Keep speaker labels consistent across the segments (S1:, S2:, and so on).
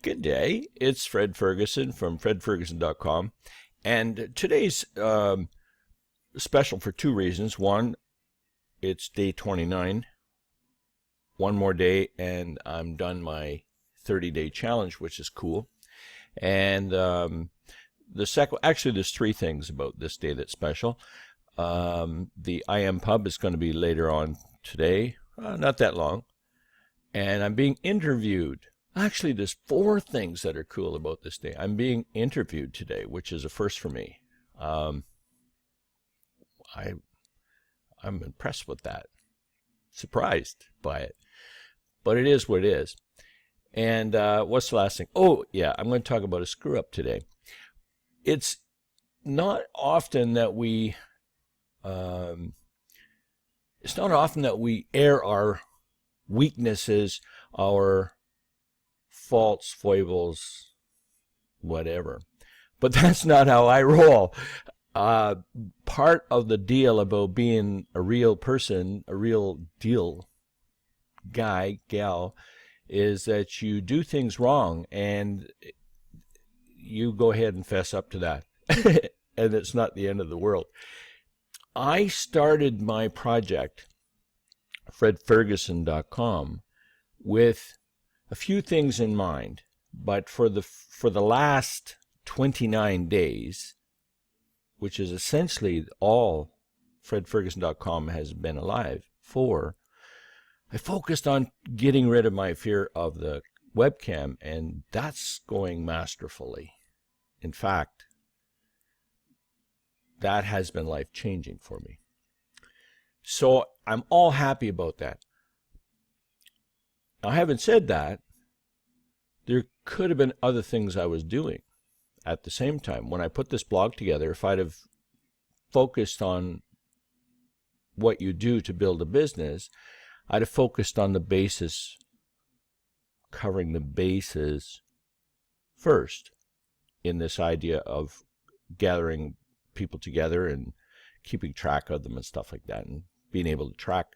S1: Good day. It's Fred Ferguson from fredferguson.com. And today's special for two reasons. One, it's day 29. One more day, and I'm done my 30-day challenge, which is cool. And the second, actually, there's three things about this day that's special. The IM Pub is going to be later on today, not that long. And I'm being interviewed. Actually, there's four things that are cool about this day. I'm being interviewed today, which is a first for me. I'm impressed with that. Surprised by it. But it is what it is. And what's the last thing? Oh, yeah, I'm going to talk about a screw-up today. It's not often that we air our weaknesses, our faults, foibles, whatever. But that's not how I roll. Part of the deal about being a real person, a real deal guy, gal, is that you do things wrong and you go ahead and fess up to that. And it's not the end of the world. I started my project, fredferguson.com, with a few things in mind, but for the last 29 days, which is essentially all fredferguson.com has been alive for, I focused on getting rid of my fear of the webcam, and that's going masterfully. In fact, that has been life-changing for me. So I'm all happy about that. Now, having said that, there could have been other things I was doing at the same time. When I put this blog together, if I'd have focused on what you do to build a business, I'd have focused on the basis, covering the bases first in this idea of gathering people together and keeping track of them and stuff like that, and being able to track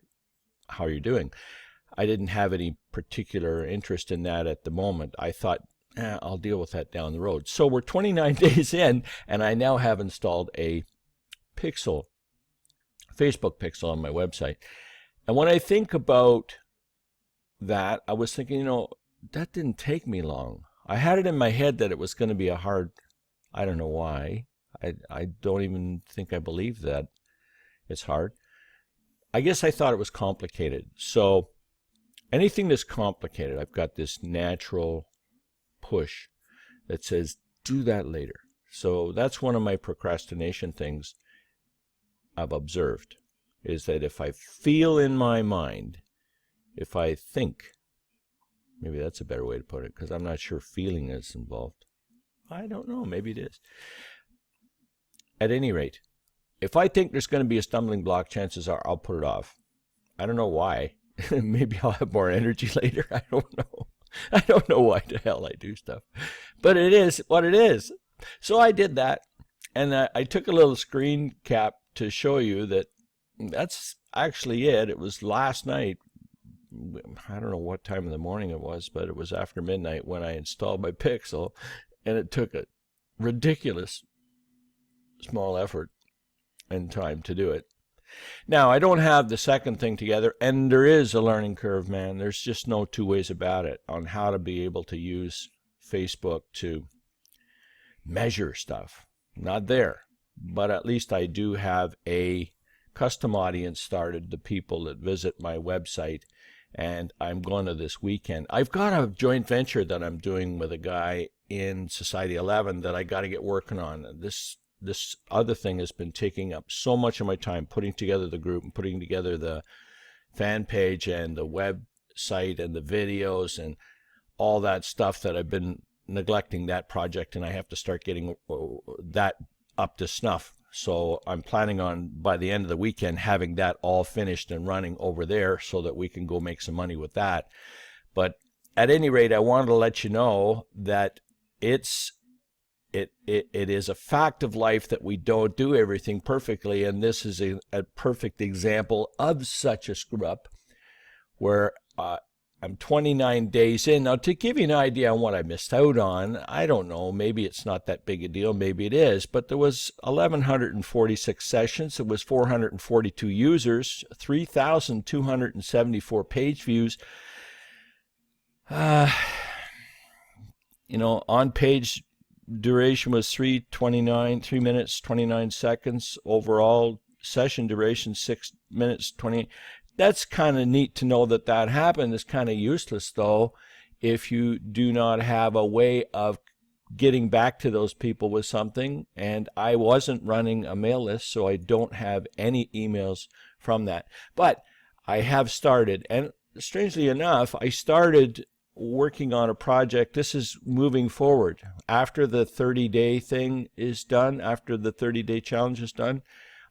S1: how you're doing. I didn't have any particular interest in that at the moment. I thought, I'll deal with that down the road. So we're 29 days in, and I now have installed a Facebook pixel on my website. And when I think about that, I was thinking, that didn't take me long. I had it in my head that it was going to be a hard, I don't know why. I don't even think I believe that it's hard. I guess I thought it was complicated. So anything that's complicated, I've got this natural push that says, do that later. So that's one of my procrastination things I've observed, is that if I feel in my mind, if I think, maybe that's a better way to put it, because I'm not sure feeling is involved. I don't know, maybe it is. At any rate, if I think there's going to be a stumbling block, chances are I'll put it off. I don't know why. Maybe I'll have more energy later. I don't know. I don't know why the hell I do stuff. But it is what it is. So I did that, and I took a little screen cap to show you that that's actually it. It was last night. I don't know what time of the morning it was, but it was after midnight when I installed my Pixel, and it took a ridiculous small effort and time to do it. Now, I don't have the second thing together, and there is a learning curve, man. There's just no two ways about it on how to be able to use Facebook to measure stuff. Not there, but at least I do have a custom audience started, the people that visit my website, and I'm going to this weekend. I've got a joint venture that I'm doing with a guy in Society 11 that I got to get working on. This other thing has been taking up so much of my time, putting together the group and putting together the fan page and the website and the videos and all that stuff, that I've been neglecting that project, and I have to start getting that up to snuff. So I'm planning on, by the end of the weekend, having that all finished and running over there so that we can go make some money with that. But at any rate, I wanted to let you know that it is a fact of life that we don't do everything perfectly, and this is a perfect example of such a screw up where I'm 29 days in. Now, to give you an idea on what I missed out on, I don't know, maybe it's not that big a deal, maybe it is, but there was 1,146 sessions, it was 442 users, 3,274 page views. On page duration was 3 minutes, 29 seconds. Overall session duration, 6 minutes, 20. That's kind of neat to know that that happened. It's kind of useless, though, if you do not have a way of getting back to those people with something. And I wasn't running a mail list, so I don't have any emails from that. But I have started, and strangely enough, I started working on a project. This is moving forward. After the 30-day thing is done, after the 30-day challenge is done,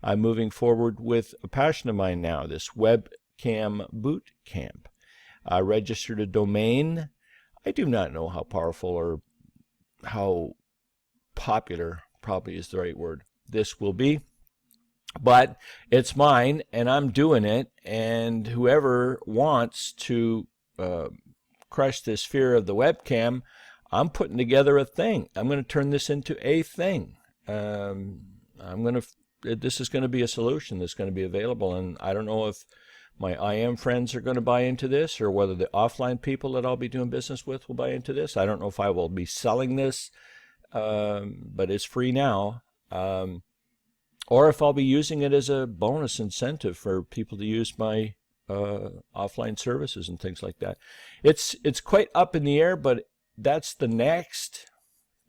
S1: I'm moving forward with a passion of mine now, this webcam boot camp. I registered a domain. I do not know how powerful or how popular, probably is the right word, this will be. But it's mine, and I'm doing it, and whoever wants to crush this fear of the webcam, I'm putting together a thing. I'm going to turn this into a thing. This is going to be a solution that's going to be available, and I don't know if my IM friends are going to buy into this, or whether the offline people that I'll be doing business with will buy into this. I don't know if I will be selling this, but it's free now, or if I'll be using it as a bonus incentive for people to use my offline services and things like that. It's quite up in the air, but that's the next.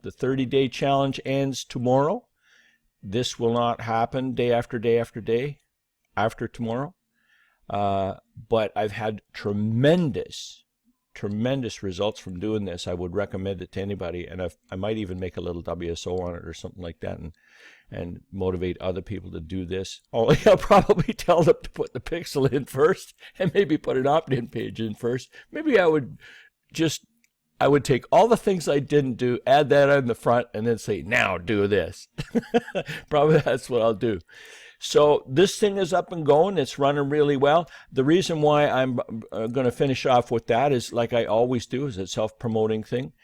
S1: The 30-day challenge ends tomorrow. This will not happen day after day after day after tomorrow. But I've had tremendous results from doing this. I would recommend it to anybody, and I might even make a little WSO on it or something like that, and motivate other people to do this. Only I'll probably tell them to put the pixel in first, and maybe put an opt-in page in first. Maybe I would take all the things I didn't do, add that on the front, and then say, now do this. Probably that's what I'll do. So this thing is up and going. It's running really well. The reason why I'm going to finish off with that is, like I always do, is a self-promoting thing.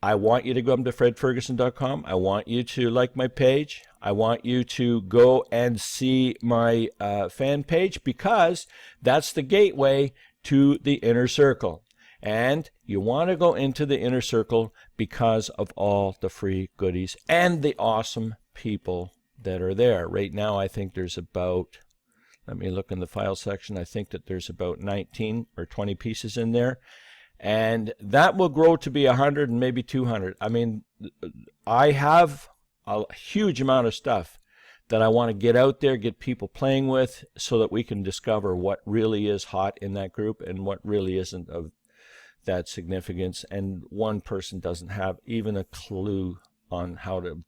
S1: I want you to go up to fredferguson.com. I want you to like my page. I want you to go and see my fan page, because that's the gateway to the inner circle. And you want to go into the inner circle because of all the free goodies and the awesome people that are there. Right now, I think there's about, let me look in the file section, I think that there's about 19 or 20 pieces in there. And that will grow to be 100 and maybe 200. I mean, I have a huge amount of stuff that I want to get out there, get people playing with, so that we can discover what really is hot in that group and what really isn't of that significance. And one person doesn't have even a clue on how to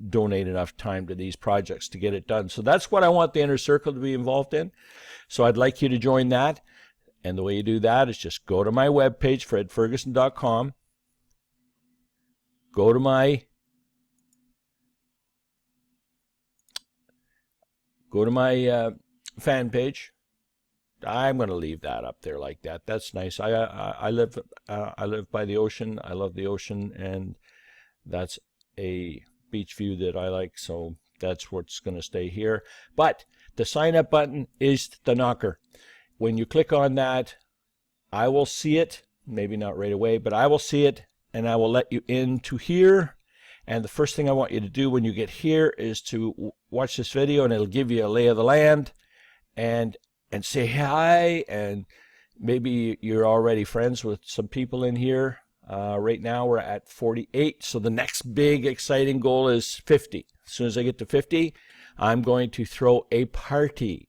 S1: donate enough time to these projects to get it done. So that's what I want the inner circle to be involved in. So I'd like you to join that. And the way you do that is just go to my webpage, fredferguson.com. Go to my fan page. I'm going to leave that up there like that. That's nice. I live by the ocean. I love the ocean, and that's a beach view that I like, so that's what's going to stay here. But the sign up button is the knocker. When you click on that, I will see it, maybe not right away, but I will see it, and I will let you into here. And the first thing I want you to do when you get here is to watch this video, and it'll give you a lay of the land, and say hi, and maybe you're already friends with some people in here. Right now we're at 48, so the next big exciting goal is 50. As soon as I get to 50, I'm going to throw a party.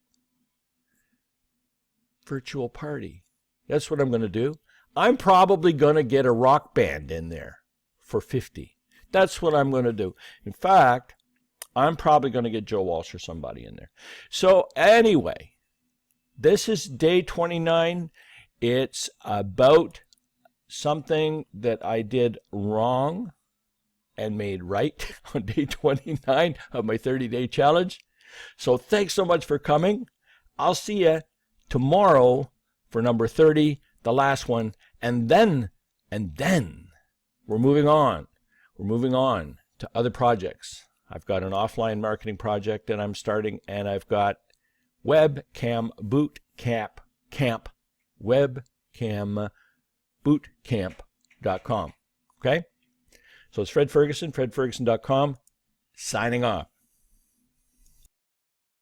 S1: Virtual party. That's what I'm going to do. I'm probably going to get a rock band in there for 50. That's what I'm going to do. In fact, I'm probably going to get Joe Walsh or somebody in there. So anyway, this is day 29. It's about something that I did wrong and made right on day 29 of my 30-day challenge. So thanks so much for coming. I'll see you tomorrow for number 30. the last one, and then we're moving on. We're moving on to other projects. I've got an offline marketing project that I'm starting, and I've got webcam boot camp, webcambootcamp.com. Okay? So it's Fred Ferguson, fredferguson.com, signing off.